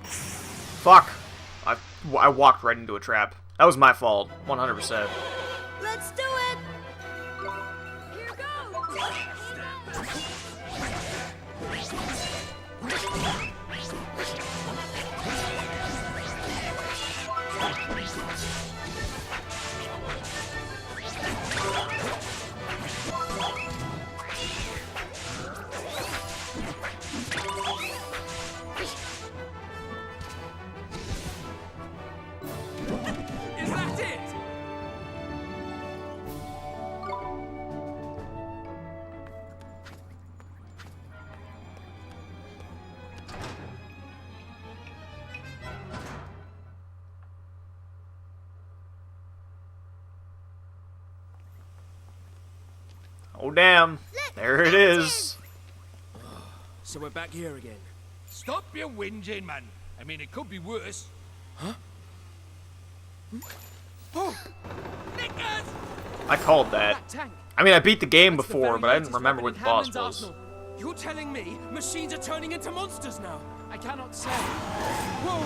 Fuck! I walked right into a trap. That was my fault, 100%. Let's do it! Here goes! Is that it? Oh damn, there it is. So we're back here again. Stop your whinging, man. I mean, it could be worse. Oh! Nickers! I called that. That tank! I mean, I beat the game That's the before, very but I didn't latest remember what weapon the in boss Hammond's was. arsenal. You're telling me machines are turning into monsters now? I cannot say. Whoa!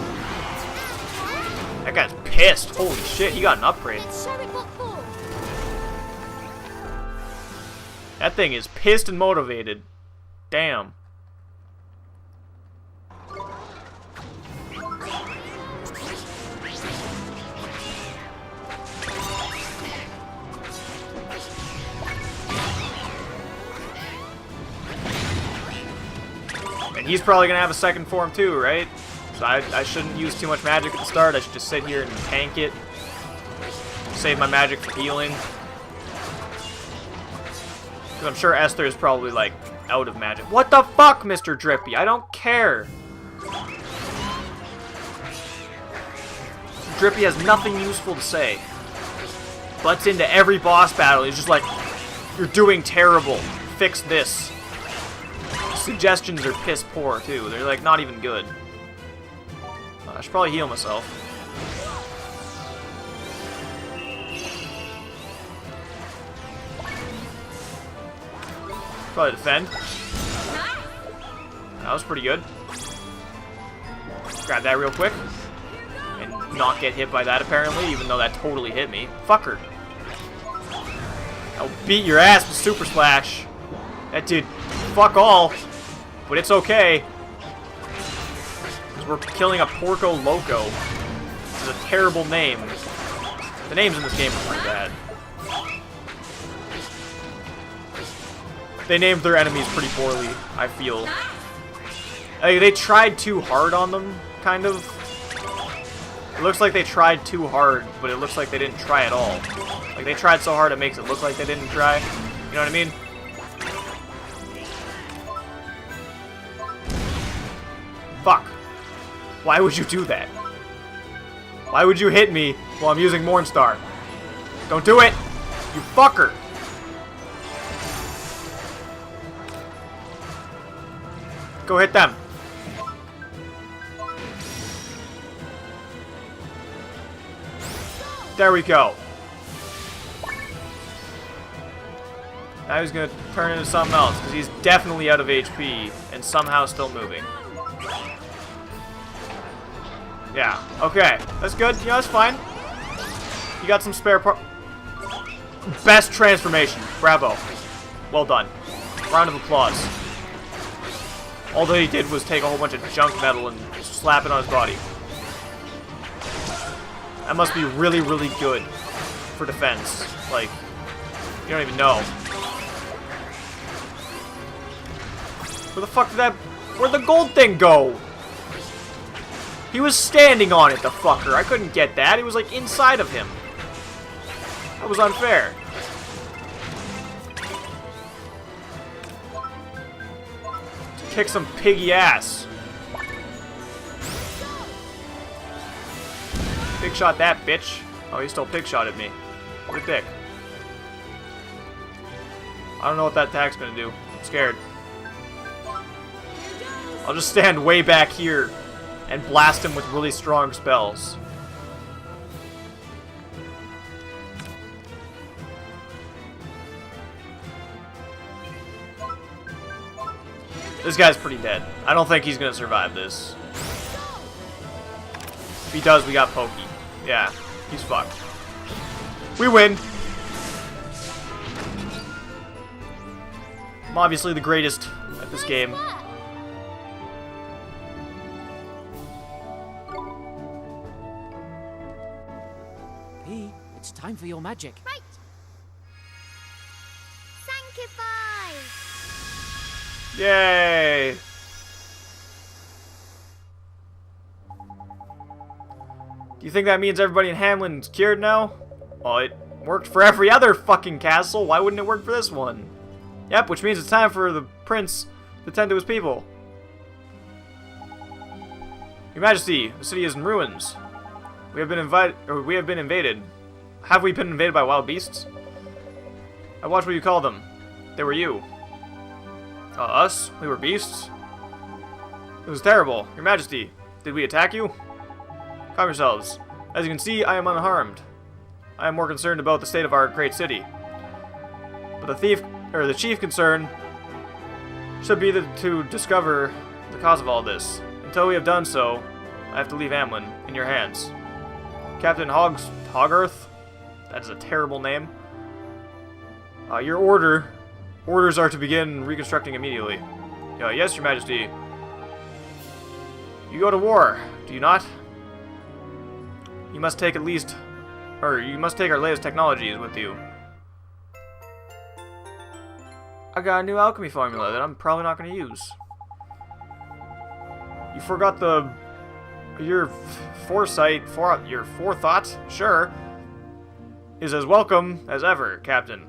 That guy's pissed. Holy shit, he got an upgrade. Let's show it what for. That thing is pissed and motivated. Damn. And he's probably gonna have a second form too, right? So I shouldn't use too much magic at the start. I should just sit here and tank it. Save my magic for healing. Because I'm sure Esther is probably, like, out of magic. What the fuck, Mr. Drippy? I don't care. Drippy has nothing useful to say. Butts into every boss battle. He's just like, you're doing terrible. Fix this. Suggestions are piss poor, too. They're, like, not even good. I should probably heal myself. Probably defend. That was pretty good. Grab that real quick. And not get hit by that, apparently, even though that totally hit me. Fucker. I'll beat your ass with Super Slash. That did fuck all. But it's okay. Because we're killing a Porco Loco. This is a terrible name. The names in this game are pretty bad. They named their enemies pretty poorly, I feel. Like, they tried too hard on them, kind of. It looks like they tried too hard, but it looks like they didn't try at all. Like, they tried so hard it makes it look like they didn't try. You know what I mean? Fuck. Why would you do that? Why would you hit me while I'm using Mornstar? Don't do it! You fucker! Go hit them. There we go. Now he's gonna turn into something else, because he's definitely out of HP and somehow still moving. Yeah, okay. That's good. Yeah, that's fine. You got some spare part. Best transformation. Bravo. Well done. Round of applause. All that he did was take a whole bunch of junk metal and slap it on his body. That must be really, really good for defense. Like, you don't even know. Where the fuck did that... Where'd the gold thing go? He was standing on it, the fucker. I couldn't get that. It was, like, inside of him. That was unfair. Kick some piggy ass. Big shot that bitch. Oh, he still pig shotted me. What a dick. I don't know what that attack's gonna do. I'm scared. I'll just stand way back here and blast him with really strong spells. This guy's pretty dead. I don't think he's gonna survive this. If he does, we got Pokey. Yeah, he's fucked. We win. I'm obviously the greatest at this game. P, it's time for your magic. Right. Sanctify. Yay! Do you think that means everybody in Hamlin's cured now? Well, it worked for every other fucking castle. Why wouldn't it work for this one? Yep, which means it's time for the prince to tend to his people. Your Majesty, the city is in ruins. We have been invaded. Have we been invaded by wild beasts? I watched what you call them. They were you. Us? We were beasts? It was terrible. Your Majesty, did we attack you? Calm yourselves. As you can see, I am unharmed. I am more concerned about the state of our great city. But the chief concern should be to discover the cause of all this. Until we have done so, I have to leave Amlin in your hands. Captain Hogarth? That is a terrible name. Your orders are to begin reconstructing immediately. Yes, Your Majesty. You go to war, do you not? You must take our latest technologies with you. I got a new alchemy formula that I'm probably not going to use. You forgot your forethought, sure, is as welcome as ever, Captain.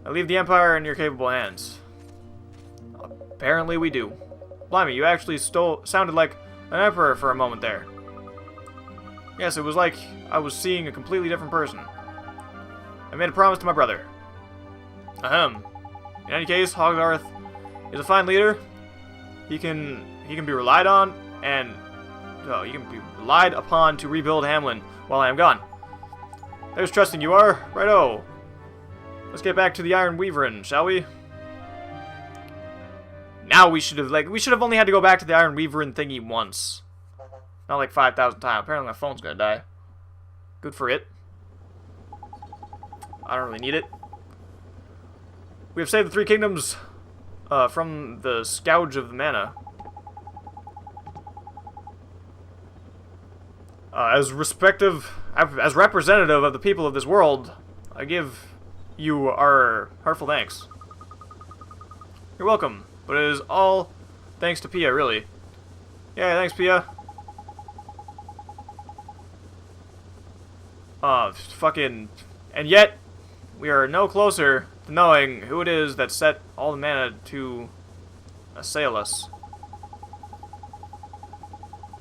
I leave the Empire in your capable hands. Apparently we do. Blimey, you actually sounded like an emperor for a moment there. Yes, it was like I was seeing a completely different person. I made a promise to my brother. Ahem. In any case, Hogarth is a fine leader. He can be relied on, and he can be relied upon to rebuild Hamlin while I am gone. There's trusting you are, righto. Let's get back to the Iron Weaverin, shall we? Now we should have only had to go back to the Iron Weaverin thingy once. Not like 5,000 times. Apparently my phone's gonna die. Good for it. I don't really need it. We have saved the Three Kingdoms from the scourge of the mana. As representative of the people of this world, I give you our heartfelt thanks. You're welcome, but it is all thanks to Pia, really. Yeah, thanks, Pia. And yet, we are no closer to knowing who it is that set all the mana to assail us.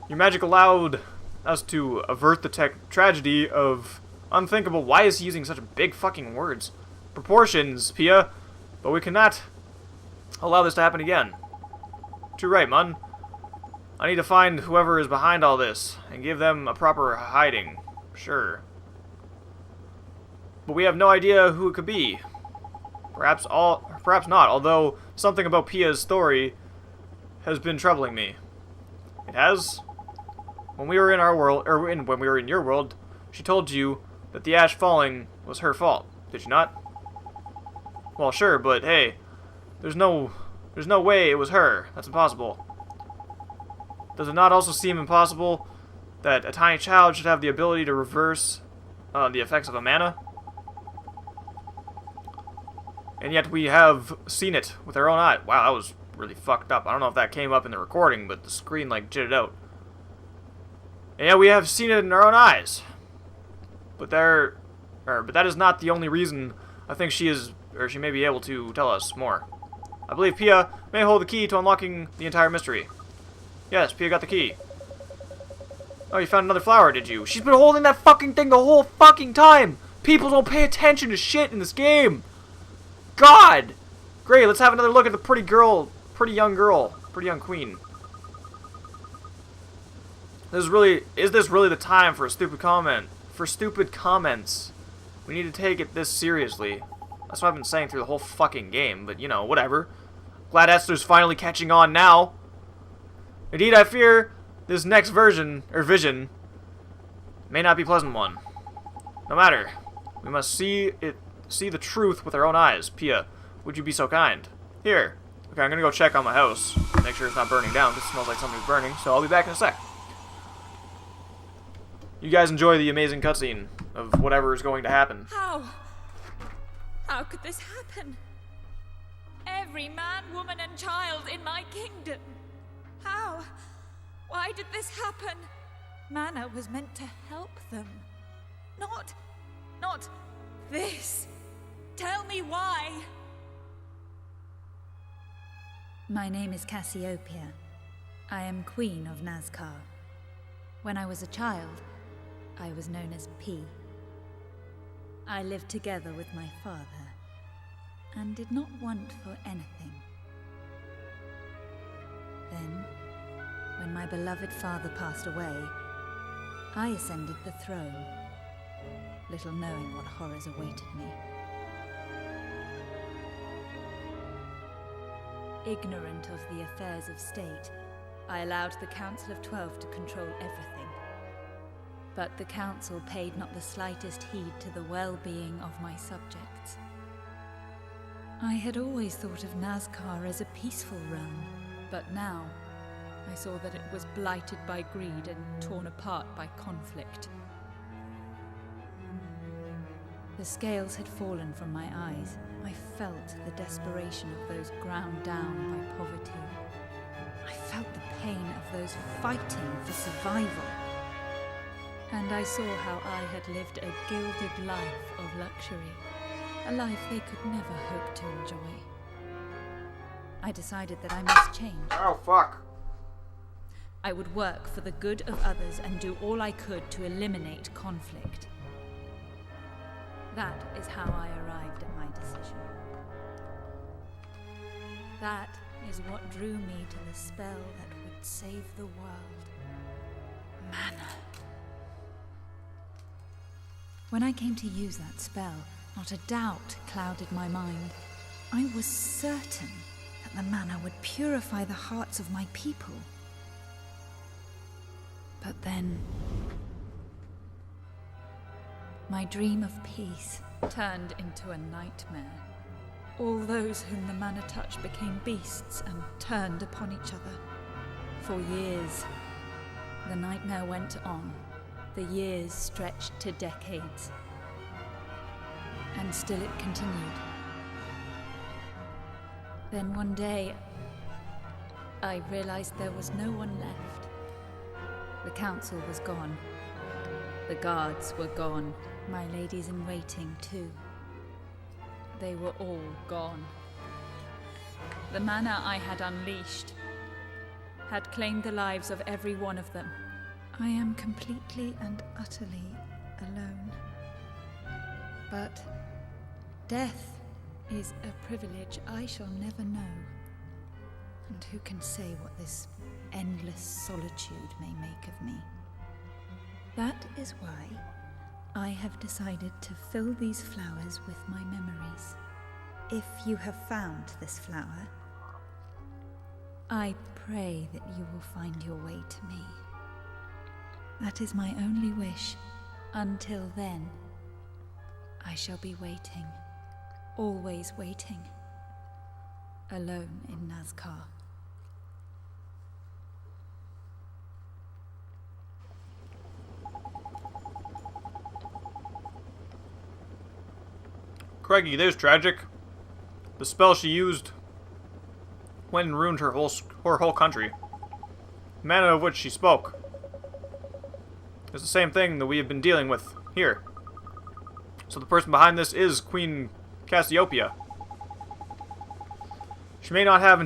Your magic allowed us to avert the tragedy of unthinkable. Why is he using such big fucking words? Proportions, Pia, but we cannot allow this to happen again. Too right, Mun. I need to find whoever is behind all this and give them a proper hiding. Sure. But we have no idea who it could be. Perhaps not, although something about Pia's story has been troubling me. It has? When we were in our world, or when we were in your world, she told you that the ash falling was her fault, did she not? Well, sure, but hey, there's no way it was her. That's impossible. Does it not also seem impossible that a tiny child should have the ability to reverse the effects of a mana? And yet we have seen it with our own eye. Wow, that was really fucked up. I don't know if that came up in the recording, but the screen like jitted out. And yeah, we have seen it in our own eyes. But that is not the only reason I think she may be able to tell us more. I believe Pia may hold the key to unlocking the entire mystery. Yes, Pia got the key. Oh, you found another flower, did you? She's been holding that fucking thing the whole fucking time! People don't pay attention to shit in this game! God! Great, let's have another look at the pretty young queen. Is this really the time for a stupid comment? For stupid comments. We need to take it this seriously. That's what I've been saying through the whole fucking game, but you know, whatever. Glad Esther's finally catching on now. Indeed, I fear this next vision may not be a pleasant one. No matter, we must see the truth with our own eyes. Pia, would you be so kind? Here. Okay, I'm gonna go check on my house. Make sure it's not burning down, because it smells like something's burning, so I'll be back in a sec. You guys enjoy the amazing cutscene of whatever is going to happen. How? How could this happen? Every man, woman, and child in my kingdom. How? Why did this happen? Mana was meant to help them. Not this. Tell me why. My name is Cassiopeia. I am Queen of Nazcar. When I was a child, I was known as P. I lived together with my father, and did not want for anything. Then, when my beloved father passed away, I ascended the throne, little knowing what horrors awaited me. Ignorant of the affairs of state, I allowed the Council of 12 to control everything. But the Council paid not the slightest heed to the well-being of my subjects. I had always thought of Nazcar as a peaceful realm, but now I saw that it was blighted by greed and torn apart by conflict. The scales had fallen from my eyes. I felt the desperation of those ground down by poverty. I felt the pain of those fighting for survival. And I saw how I had lived a gilded life of luxury, a life they could never hope to enjoy. I decided that I must change. Oh, fuck. I would work for the good of others and do all I could to eliminate conflict. That is how I arrived at my decision. That is what drew me to the spell that would save the world. Mana. When I came to use that spell, not a doubt clouded my mind. I was certain that the mana would purify the hearts of my people. But then, my dream of peace turned into a nightmare. All those whom the mana touched became beasts and turned upon each other. For years, the nightmare went on. The years stretched to decades. And still it continued. Then one day, I realized there was no one left. The council was gone. The guards were gone. My ladies-in-waiting, too. They were all gone. The mana I had unleashed had claimed the lives of every one of them. I am completely and utterly alone. But death is a privilege I shall never know. And who can say what this endless solitude may make of me? That is why I have decided to fill these flowers with my memories. If you have found this flower, I pray that you will find your way to me. That is my only wish. Until then, I shall be waiting, always waiting, alone in Nazcar. Craigie, there's tragic. The spell she used went and ruined her whole country. The mana of which she spoke is the same thing that we have been dealing with here. So the person behind this is Queen Cassiopeia. She may not have